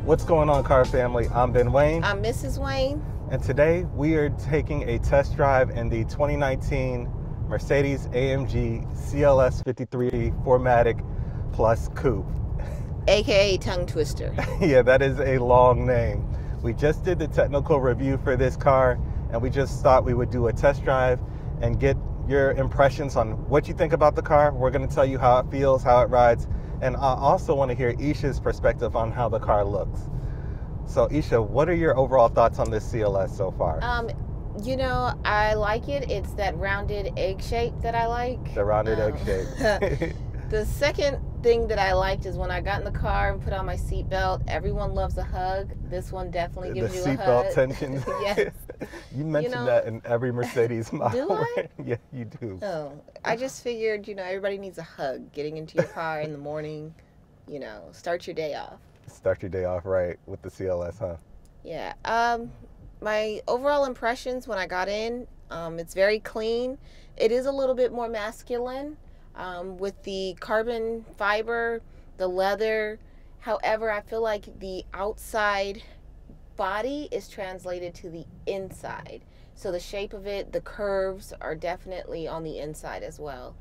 What's going on, car family? I'm Ben Wayne. I'm Mrs. Wayne. And today we are taking a test drive in the 2019 Mercedes-AMG CLS 53 4MATIC Plus Coupe. AKA tongue twister. Yeah, that is a long name. We just did the technical review for this car, and we just thought we would do a test drive and get your impressions on what you think about the car. We're going to tell you how it feels, how it rides, and I also want to hear Isha's perspective on how the car looks. So Isha, what are your overall thoughts on this CLS so far? You know, I like it. It's that rounded egg shape that I like. The rounded egg shape. The second thing that I liked is when I got in the car and put on my seatbelt. Everyone loves a hug. This one definitely gives you a hug. The seatbelt tension. Yes. You mentioned that in every Mercedes model. Do I? Yeah, you do. Oh, I just figured, you know, everybody needs a hug getting into your car in the morning. You know, start your day off. Start your day off right with the CLS, huh? Yeah. My overall impressions when I got in, it's very clean. It is a little bit more masculine. With the carbon fiber, the leather. However, I feel like the outside body is translated to the inside. So the shape of it, the curves are definitely on the inside as well.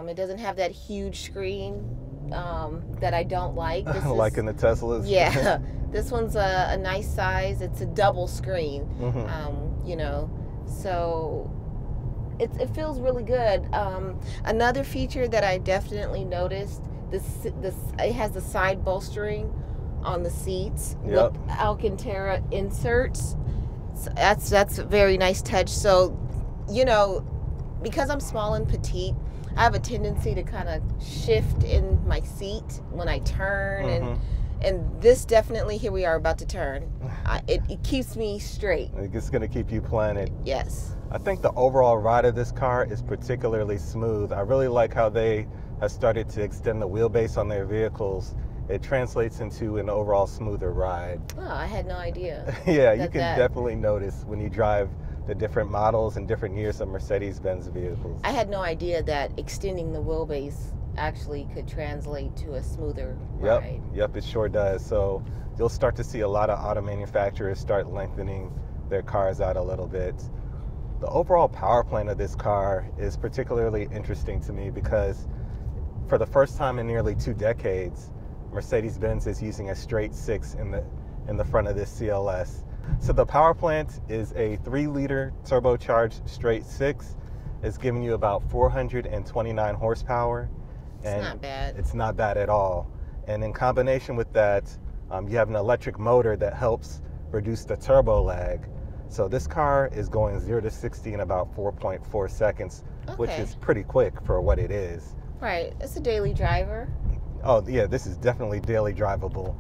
It doesn't have that huge screen that I don't like. Like in the Teslas? Yeah. This one's a nice size. It's a double screen, you know, so it feels really good. Another feature that I definitely noticed, it has the side bolstering on the seats with Alcantara inserts. So that's a very nice touch. So, you know, because I'm small and petite, I have a tendency to kind of shift in my seat when I turn, and this definitely, here we are about to turn. It keeps me straight. It's going to keep you planted. Yes. I think the overall ride of this car is particularly smooth. I really like how they have started to extend the wheelbase on their vehicles. It translates into an overall smoother ride. Oh, I had no idea. Yeah, you can definitely notice when you drive the different models and different years of Mercedes-Benz vehicles. I had no idea that extending the wheelbase actually could translate to a smoother ride. Yep, it sure does. So you'll start to see a lot of auto manufacturers start lengthening their cars out a little bit. The overall power plant of this car is particularly interesting to me because for the first time in nearly 2 decades, Mercedes-Benz is using a straight 6 in the front of this CLS. So the power plant is a 3-liter turbocharged straight 6. It's giving you about 429 horsepower. It's not bad. It's not bad at all. And in combination with that, you have an electric motor that helps reduce the turbo lag. So this car is going 0 to 60 in about 4.4 seconds, which is pretty quick for what it is. Right, it's a daily driver. Oh yeah, this is definitely daily drivable.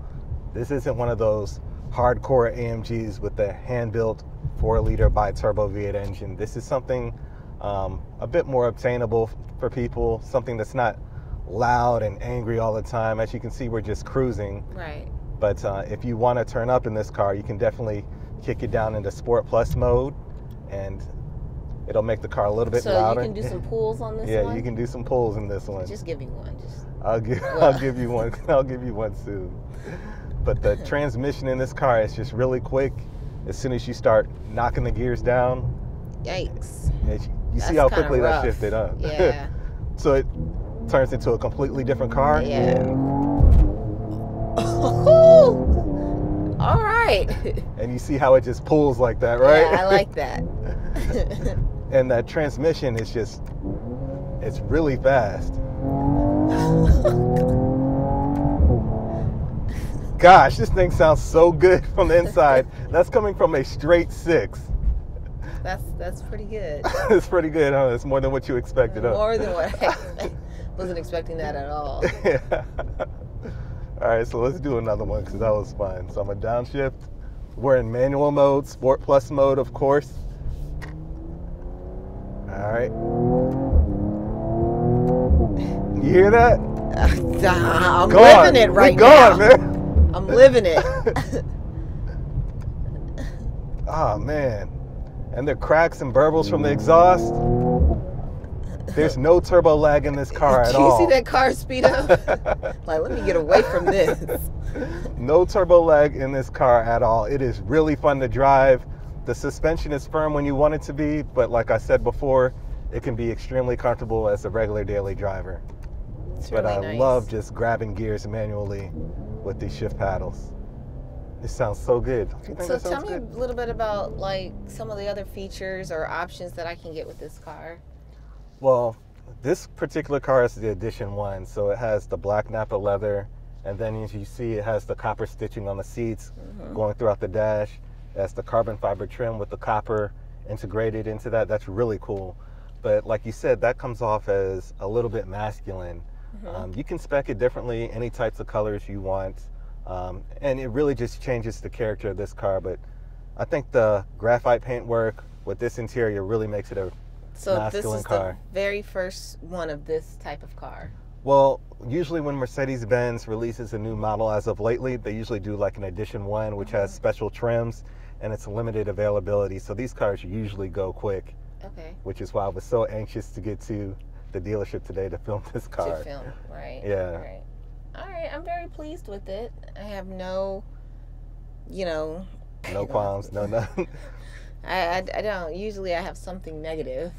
This isn't one of those hardcore AMGs with the hand-built 4-liter bi-turbo V8 engine. This is something a bit more obtainable for people, something that's not loud and angry all the time. As you can see, we're just cruising. Right. But if you want to turn up in this car, you can definitely kick it down into Sport Plus mode, and it'll make the car a little bit louder. So you can do some pulls on this one? Yeah, you can do some pulls in this one. Just give me one. I'll give you one. I'll give you one soon. But the transmission in this car is just really quick. As soon as you start knocking the gears down, yikes! You see how quickly that shifted, huh? Yeah. So it turns into a completely different car. Yeah. All right. And you see how it just pulls like that, right? Yeah, I like that. And that transmission is just, it's really fast. Gosh, this thing sounds so good from the inside. That's coming from a straight 6. That's pretty good. It's pretty good, huh? It's more than what you expected, huh? More than what I expected. Wasn't expecting that at all. Yeah. All right, so let's do another one because that was fun. So I'm going to downshift. We're in manual mode, Sport Plus mode, of course. All right. You hear that? I'm living it right now. Man. I'm living it. Oh, man. And the cracks and burbles from the exhaust. There's no turbo lag in this car at all. Do you see that car speed up? Like, let me get away from this. No turbo lag in this car at all. It is really fun to drive. The suspension is firm when you want it to be, but like I said before, it can be extremely comfortable as a regular daily driver. It's But really I nice. love just grabbing gears manually with these shift paddles. It sounds so good. Don't you think So that sounds tell me good? a little bit about like some of the other features or options that I can get with this car. Well, this particular car is the Edition 1, so it has the black Napa leather, and then as you see, it has the copper stitching on the seats going throughout the dash. It has the carbon fiber trim with the copper integrated into that. That's really cool. But like you said, that comes off as a little bit masculine. You can spec it differently, any types of colors you want, and it really just changes the character of this car. But I think the graphite paintwork with this interior really makes it a So this masculine is car. the very first one of this type of car. Well, usually when Mercedes-Benz releases a new model as of lately, they usually do like an Edition 1, which has special trims, and it's limited availability. So these cars usually go quick, Okay. which is why I was so anxious to get to the dealership today to film this car. To film, right? Yeah. Right. All right. I'm very pleased with it. I have no, you know. No qualms, no nothing. I don't. Usually I have something negative.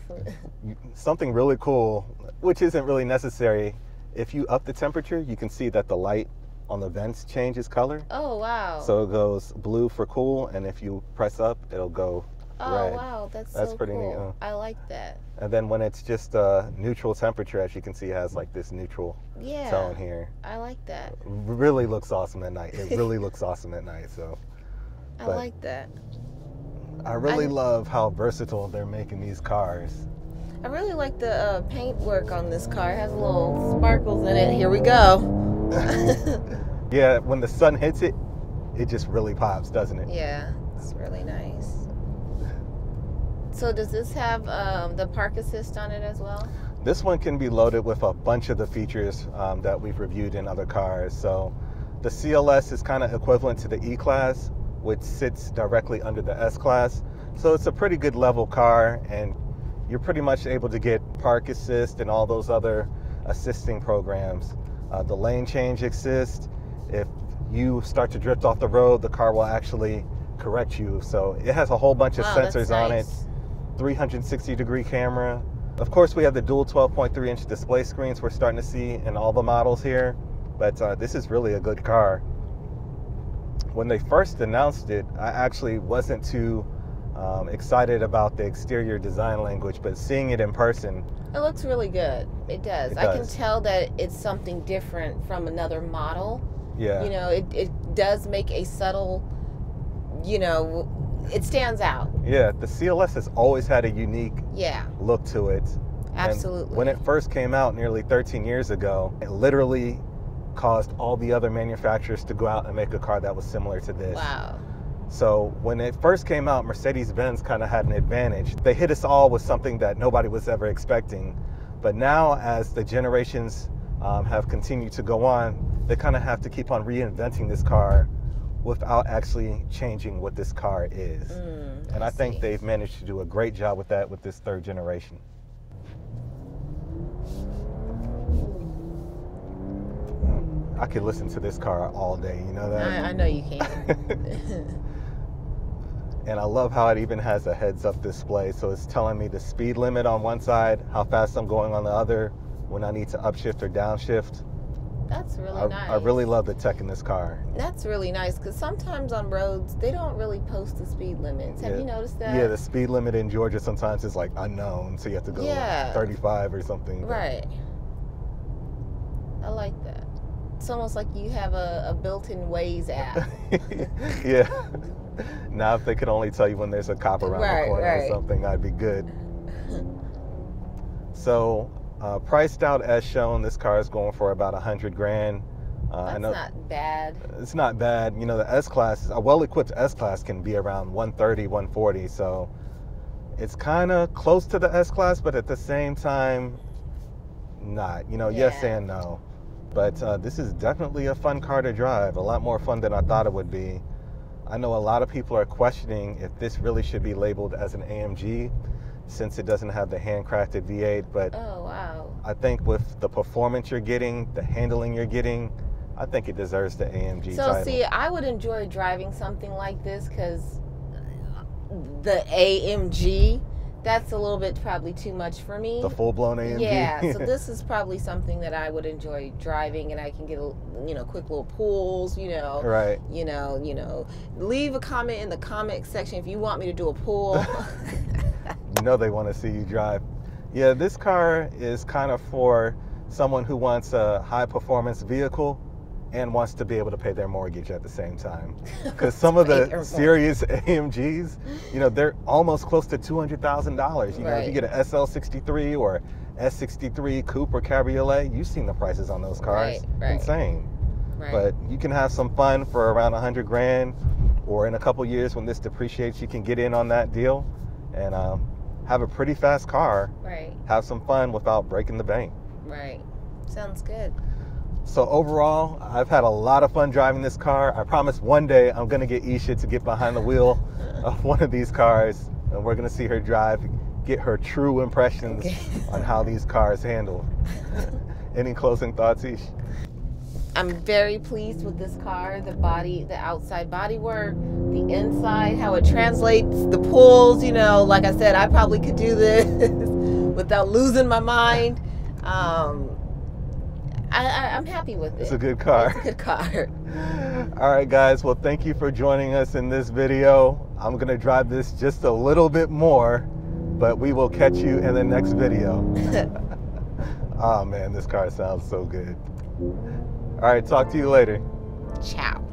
Something really cool, which isn't really necessary. If you up the temperature, you can see that the light on the vents changes color. Oh, wow. So it goes blue for cool, and if you press up, it'll go red. Wow. That's That's so pretty cool. neat, huh? I like that. And then when it's just neutral temperature, as you can see, it has like this neutral Yeah. tone here. I like that. Really looks awesome at night. It really looks awesome at night. So I But- like that. I really love how versatile they're making these cars. I really like the paint work on this car. It has little sparkles in it. Here we go. Yeah, when the sun hits it, it just really pops, doesn't it? Yeah, it's really nice. So does this have the park assist on it as well? This one can be loaded with a bunch of the features that we've reviewed in other cars. So the CLS is kind of equivalent to the E-Class, which sits directly under the S-Class. So it's a pretty good level car, and you're pretty much able to get park assist and all those other assisting programs. The lane change assist. If you start to drift off the road, the car will actually correct you. So it has a whole bunch of sensors on it. 360-degree camera. Of course, we have the dual 12.3-inch display screens we're starting to see in all the models here, but this is really a good car. When they first announced it, I actually wasn't too excited about the exterior design language, but seeing it in person, It looks really good. It does. It I can does. tell that it's something different from another model. yeah, You know, it does make a subtle, you know, it stands out. yeah, the CLS has always had a unique Yeah, look to it. absolutely. And when it first came out nearly 13 years ago, it literally caused all the other manufacturers to go out and make a car that was similar to this. Wow. So when it first came out, Mercedes-Benz kind of had an advantage. They hit us all with something that nobody was ever expecting. But now, as the generations have continued to go on, they kind of have to keep on reinventing this car without actually changing what this car is. And I think see. they've managed to do a great job with that with this third generation. I could listen to this car all day, you know that? I know you can. And I love how it even has a heads-up display, so it's telling me the speed limit on one side, how fast I'm going on the other, when I need to upshift or downshift. That's really nice. I really love the tech in this car. That's really nice because sometimes on roads they don't really post the speed limits. Have you noticed that? Yeah, the speed limit in Georgia sometimes is like unknown, so you have to go like 35 or something. Right. I like that. It's almost like you have a built-in Waze app. Yeah. Now if they could only tell you when there's a cop around the corner or something, I'd be good. So, priced out as shown, this car is going for about 100 grand. That's not bad. It's not bad. You know, the S-Class, a well-equipped S-Class can be around 130, 140. So it's kind of close to the S-Class, but at the same time, not. You know, yes and no. But this is definitely a fun car to drive. A lot more fun than I thought it would be. I know a lot of people are questioning if this really should be labeled as an AMG. since it doesn't have the handcrafted V8, but oh wow, I think with the performance you're getting, the handling you're getting, I think it deserves the AMG so title. see, I would enjoy driving something like this because the AMG, that's a little bit probably too much for me. The full-blown AMG. Yeah, so this is probably something that I would enjoy driving, and I can get quick little pulls, Right. Leave a comment in the comment section if you want me to do a pull. You know they want to see you drive. Yeah, this car is kind of for someone who wants a high performance vehicle and wants to be able to pay their mortgage at the same time. Because some of the serious AMGs, they're almost close to $200,000. You know, if you get an SL63 or S63 Coupe or Cabriolet, you've seen the prices on those cars. Right. Insane. Right. But you can have some fun for around $100,000, or in a couple years when this depreciates, you can get in on that deal and have a pretty fast car. Right. Have some fun without breaking the bank. Right. Sounds good. So overall, I've had a lot of fun driving this car. I promise one day I'm gonna get Isha to get behind the wheel of one of these cars, and we're gonna see her drive, get her true impressions on how these cars handle. Any closing thoughts, Ish? I'm very pleased with this car, the body, the outside bodywork, the inside, how it translates, the pulls, like I said, I probably could do this without losing my mind. I'm happy with it. It's a good car. It's a good car. All right, guys. Well, thank you for joining us in this video. I'm going to drive this just a little bit more, but we will catch you in the next video. Oh, man, this car sounds so good. All right, talk to you later. Ciao.